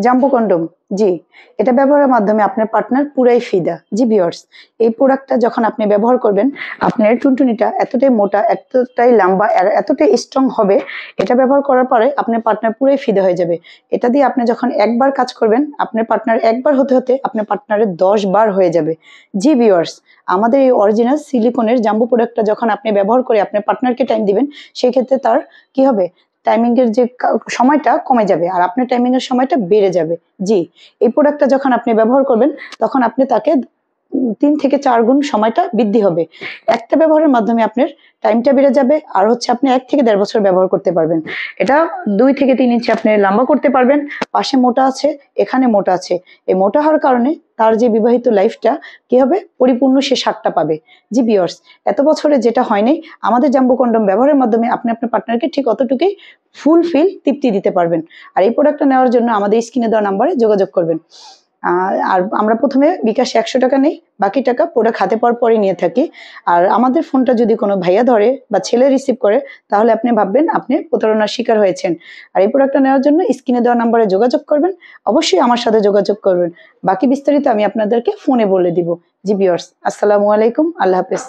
Jumbo condom, জি, এটা ব্যবহারের মাধ্যমে আপনার পার্টনার পুরাই ফিদা। জি ভিউয়ার্স, এই প্রোডাক্টটা যখন আপনি ব্যবহার করবেন, আপনার টুনটুনিটা এতটাই মোটা, এতটাই লম্বা আর এতটাই স্ট্রং হবে, এটা ব্যবহার করার পরে আপনার পার্টনার পুরাই ফিদা হয়ে যাবে। এটা দিয়ে আপনি যখন একবার কাজ করবেন, আপনার পার্টনার একবার হতে হতে আপনার পার্টনারের 10 বার হয়ে যাবে। জি ভিউয়ার্স, আমাদের এই অরিজিনাল সিলিকনের জাম্বো প্রোডাক্টটা যখন আপনি ব্যবহার করে আপনার পার্টনারকে টাইম দিবেন, সেই ক্ষেত্রে তার কি হবে, টাইমিং এর যে সময়টা কমে যাবে আর আপনার টাইমিং এর সময়টা বেড়ে যাবে। জি, এই প্রোডাক্টটা যখন আপনি ব্যবহার করবেন, তখন আপনি তাকে 3 থেকে 4 গুণ সময়টা বৃদ্ধি হবে। একটা ব্যবহারের মাধ্যমে আপনার টাইমটা বেড়ে যাবে, আর হচ্ছে আপনি 1 থেকে 1.5 বছর ব্যবহার করতে পারবেন। এটা 2 থেকে 3 ইঞ্চি আপনি লম্বা করতে পারবেন। পাশে মোটা আছে, এখানে মোটা আছে। এই মোটা হওয়ার কারণে তার যে বিবাহিত লাইফটা কি হবে, পরিপূর্ণ সে স্বাদটা পাবে। জি ভিউয়ার্স, এত বছরে যেটা হয়নি, আমাদের জাম্বো কন্ডম ব্যবহারের মাধ্যমে আপনি আপনার পার্টনারকে ঠিক অতটুকুই ফুলফিল তৃপ্তি দিতে পারবেন। আর এই প্রোডাক্টটা নেওয়ার জন্য আমাদের স্ক্রিনে দেওয়া নাম্বারে যোগাযোগ করবেন। আর আমরা প্রথমে বিকাশে 100 টাকা নেই, বাকি টাকা প্রোডাক্ট হাতে পাওয়ার পরে নিয়ে থাকি। আর আমাদের ফোনটা যদি কোনো ভাইয়া ধরে বা ছেলে রিসিভ করে, তাহলে আপনি ভাববেন আপনি প্রতারণার শিকার হয়েছেন। আর এই প্রোডাক্টটা নেওয়ার জন্য স্ক্রিনে দেওয়া নাম্বারে যোগাযোগ করবেন। অবশ্যই আমার সাথে যোগাযোগ করবেন। বাকি বিস্তারিত আমি আপনাদেরকে ফোনে বলে দিব। জি ভিউয়ার্স, আসসালামু আলাইকুম, আল্লাহ হাফেজ।